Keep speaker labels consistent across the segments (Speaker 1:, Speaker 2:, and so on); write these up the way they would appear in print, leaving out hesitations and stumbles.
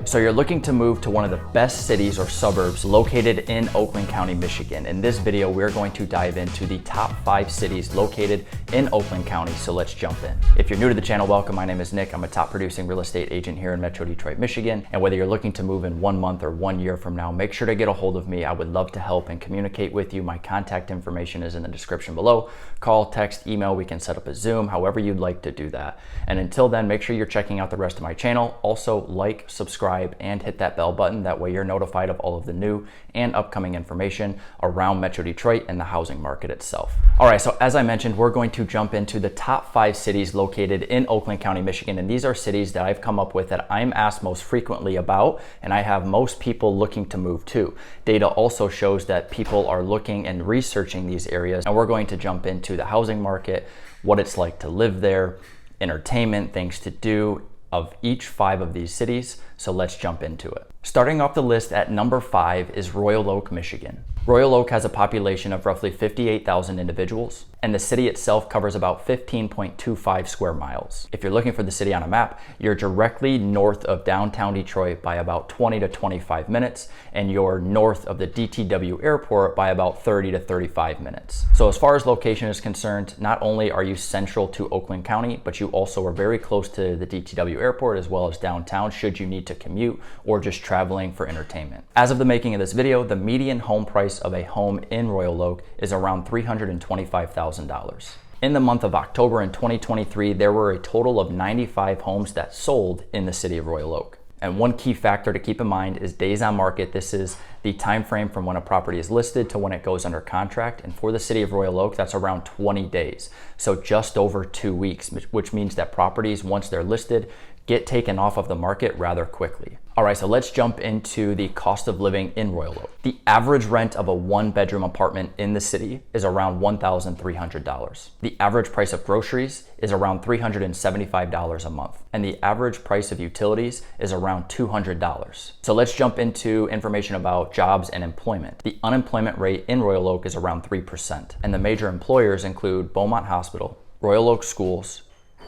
Speaker 1: So you're looking to move to one of the best cities or suburbs located in Oakland County, Michigan. In this video, we're going to dive into the top 5 cities located in Oakland County, so let's jump in. If you're new to the channel, welcome. My name is Nick. I'm a top producing real estate agent here in Metro Detroit, Michigan. And whether you're looking to move in 1 month or 1 year from now, make sure to get a hold of me. I would love to help and communicate with you. My contact information is in the description below. Call, text, email, we can set up a Zoom, however you'd like to do that. And until then, make sure you're checking out the rest of my channel. Also, like, subscribe, and hit that bell button. That way you're notified of all of the new and upcoming information around Metro Detroit and the housing market itself. All right, so as I mentioned, we're going to jump into the top 5 cities located in Oakland County, Michigan. And these are cities that I've come up with that I'm asked most frequently about, and I have most people looking to move to. Data also shows that people are looking and researching these areas, and we're going to jump into the housing market, what it's like to live there, entertainment, things to do of each 5 of these cities. So let's jump into it. Starting off the list at number 5 is Royal Oak, Michigan. Royal Oak has a population of roughly 58,000 individuals, and the city itself covers about 15.25 square miles. If you're looking for the city on a map, you're directly north of downtown Detroit by about 20 to 25 minutes, and you're north of the DTW airport by about 30 to 35 minutes. So as far as location is concerned, not only are you central to Oakland County, but you also are very close to the DTW airport as well as downtown should you need to commute or just traveling for entertainment. As of the making of this video, the median home price of a home in Royal Oak is around $325,000. In the month of October in 2023, there were a total of 95 homes that sold in the city of Royal Oak. And one key factor to keep in mind is days on market. This is the time frame from when a property is listed to when it goes under contract. And for the city of Royal Oak, that's around 20 days. So just over 2 weeks, which means that properties, once they're listed, get taken off of the market rather quickly. All right, so let's jump into the cost of living in Royal Oak. The average rent of a 1-bedroom apartment in the city is around $1,300. The average price of groceries is around $375 a month. And the average price of utilities is around $200. So let's jump into information about jobs and employment. The unemployment rate in Royal Oak is around 3%. And the major employers include Beaumont Hospital, Royal Oak Schools,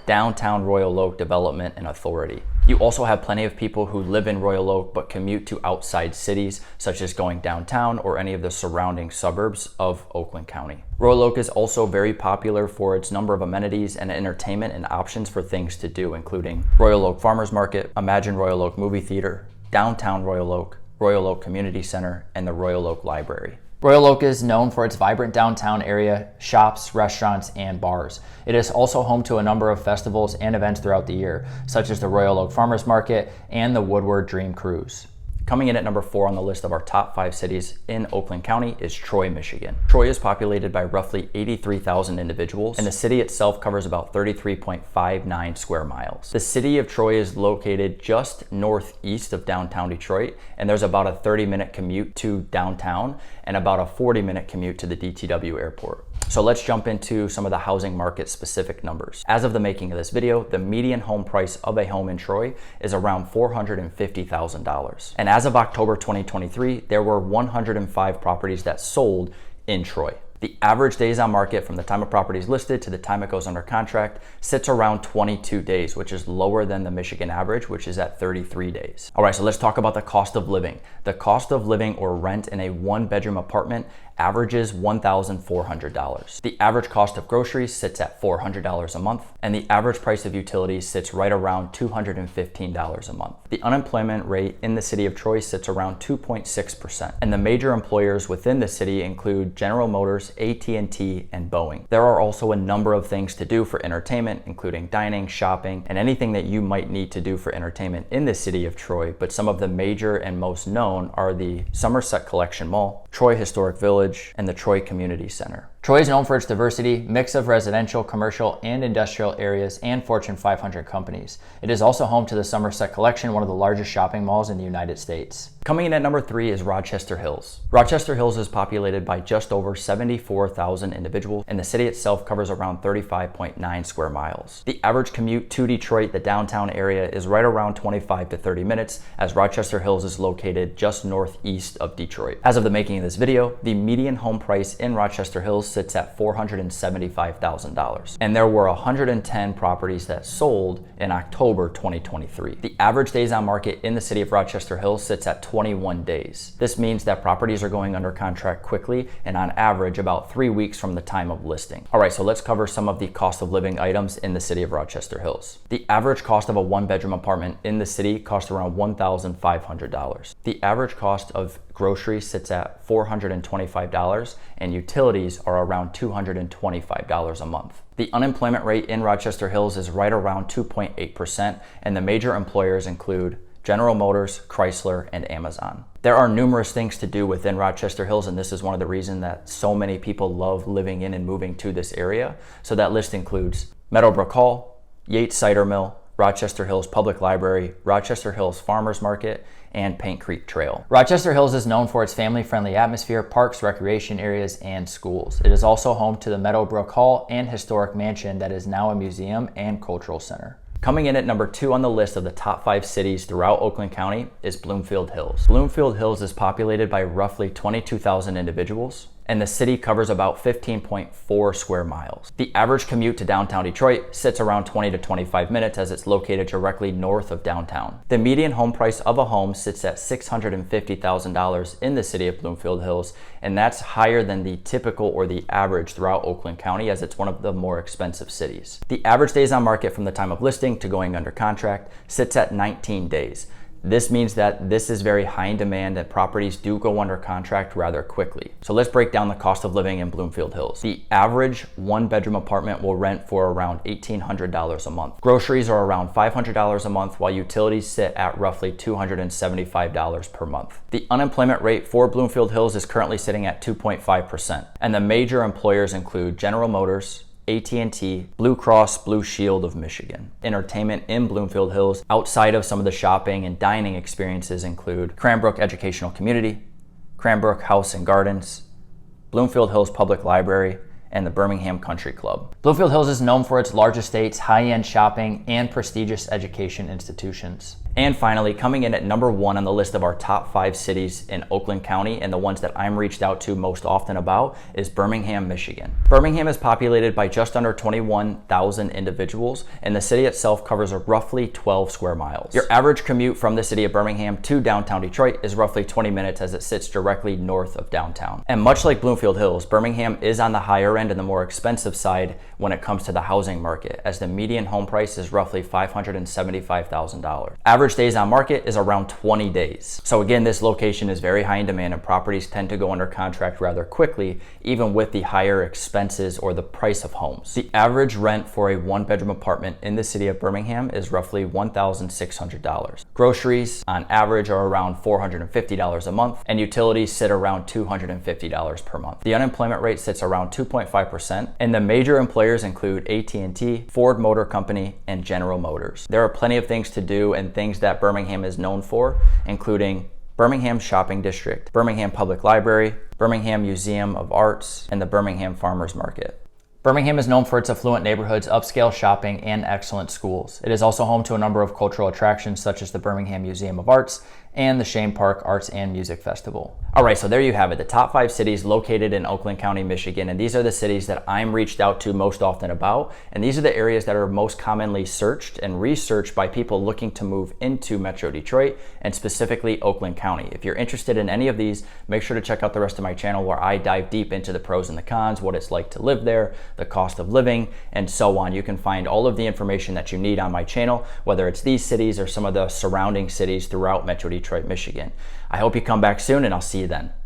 Speaker 1: Downtown Royal Oak Development and Authority. You also have plenty of people who live in Royal Oak but commute to outside cities, such as going downtown or any of the surrounding suburbs of Oakland County. Royal Oak is also very popular for its number of amenities and entertainment and options for things to do, including Royal Oak Farmers Market, Imagine Royal Oak Movie Theater, Downtown Royal Oak Community Center, and the Royal Oak Library. Royal Oak is known for its vibrant downtown area, shops, restaurants, and bars. It is also home to a number of festivals and events throughout the year, such as the Royal Oak Farmers Market and the Woodward Dream Cruise. Coming in at number 4 on the list of our top 5 cities in Oakland County is Troy, Michigan. Troy is populated by roughly 83,000 individuals, and the city itself covers about 33.59 square miles. The city of Troy is located just northeast of downtown Detroit, and there's about a 30-minute commute to downtown and about a 40-minute commute to the DTW airport. So let's jump into some of the housing market specific numbers. As of the making of this video, the median home price of a home in Troy is around $450,000. And as of October 2023, there were 105 properties that sold in Troy. The average days on market from the time a property is listed to the time it goes under contract sits around 22 days, which is lower than the Michigan average, which is at 33 days. All right, so let's talk about the cost of living. The cost of living or rent in a 1-bedroom apartment averages $1,400. The average cost of groceries sits at $400 a month, and the average price of utilities sits right around $215 a month. The unemployment rate in the city of Troy sits around 2.6%, and the major employers within the city include General Motors, AT&T, and Boeing. There are also a number of things to do for entertainment, including dining, shopping, and anything that you might need to do for entertainment in the city of Troy, but some of the major and most known are the Somerset Collection Mall, Troy Historic Village, and the Troy Community Center. Troy is known for its diversity, mix of residential, commercial, and industrial areas, and Fortune 500 companies. It is also home to the Somerset Collection, one of the largest shopping malls in the United States. Coming in at number 3 is Rochester Hills. Rochester Hills is populated by just over 74,000 individuals, and the city itself covers around 35.9 square miles. The average commute to Detroit, the downtown area, is right around 25 to 30 minutes, as Rochester Hills is located just northeast of Detroit. As of the making of this video, the median home price in Rochester Hills sits at $475,000. And there were 110 properties that sold in October 2023. The average days on market in the city of Rochester Hills sits at 21 days. This means that properties are going under contract quickly and on average about 3 weeks from the time of listing. All right, so let's cover some of the cost of living items in the city of Rochester Hills. The average cost of a one-bedroom apartment in the city costs around $1,500. The average cost of groceries sits at $425 and utilities are around $225 a month. The unemployment rate in Rochester Hills is right around 2.8%, and the major employers include General Motors, Chrysler, and Amazon. There are numerous things to do within Rochester Hills, and this is one of the reasons that so many people love living in and moving to this area. So that list includes Meadowbrook Hall, Yates Cider Mill, Rochester Hills Public Library, Rochester Hills Farmers Market, and Paint Creek Trail. Rochester Hills is known for its family-friendly atmosphere, parks, recreation areas, and schools. It is also home to the Meadowbrook Hall and historic mansion that is now a museum and cultural center. Coming in at number 2 on the list of the top 5 cities throughout Oakland County is Bloomfield Hills. Bloomfield Hills is populated by roughly 22,000 individuals, and the city covers about 15.4 square miles. The average commute to downtown Detroit sits around 20 to 25 minutes as it's located directly north of downtown. The median home price of a home sits at $650,000 in the city of Bloomfield Hills, and that's higher than the typical or the average throughout Oakland County as it's one of the more expensive cities. The average days on market from the time of listing to going under contract sits at 19 days. This means that this is very high in demand and properties do go under contract rather quickly. So let's break down the cost of living in Bloomfield Hills. The average one-bedroom apartment will rent for around $1,800 a month. Groceries are around $500 a month, while utilities sit at roughly $275 per month. The unemployment rate for Bloomfield Hills is currently sitting at 2.5%, and the major employers include General Motors, AT&T, Blue Cross Blue Shield of Michigan. Entertainment in Bloomfield Hills outside of some of the shopping and dining experiences include Cranbrook Educational Community, Cranbrook House and Gardens, Bloomfield Hills Public Library, and the Birmingham Country Club. Bloomfield Hills is known for its large estates, high-end shopping, and prestigious education institutions. And finally, coming in at number 1 on the list of our top 5 cities in Oakland County and the ones that I'm reached out to most often about is Birmingham, Michigan. Birmingham is populated by just under 21,000 individuals, and the city itself covers roughly 12 square miles. Your average commute from the city of Birmingham to downtown Detroit is roughly 20 minutes as it sits directly north of downtown. And much like Bloomfield Hills, Birmingham is on the higher end and the more expensive side when it comes to the housing market, as the median home price is roughly $575,000. Average days on market is around 20 days. So again, this location is very high in demand and properties tend to go under contract rather quickly, even with the higher expenses or the price of homes. The average rent for a one-bedroom apartment in the city of Birmingham is roughly $1,600. Groceries on average are around $450 a month, and utilities sit around $250 per month. The unemployment rate sits around 2.5%, and the major employers include AT&T, Ford Motor Company, and General Motors. There are plenty of things to do and things that Birmingham is known for, including Birmingham Shopping District, Birmingham Public Library, Birmingham Museum of Arts, and the Birmingham Farmers Market. Birmingham is known for its affluent neighborhoods, upscale shopping, and excellent schools. It is also home to a number of cultural attractions such as the Birmingham Museum of Arts and the Shane Park Arts and Music Festival. All right, so there you have it, the top 5 cities located in Oakland County, Michigan, and these are the cities that I'm reached out to most often about, and these are the areas that are most commonly searched and researched by people looking to move into Metro Detroit and specifically Oakland County. If you're interested in any of these, make sure to check out the rest of my channel where I dive deep into the pros and the cons, what it's like to live there, the cost of living, and so on. You can find all of the information that you need on my channel, whether it's these cities or some of the surrounding cities throughout Metro Detroit, Michigan. I hope you come back soon, and I'll see you then.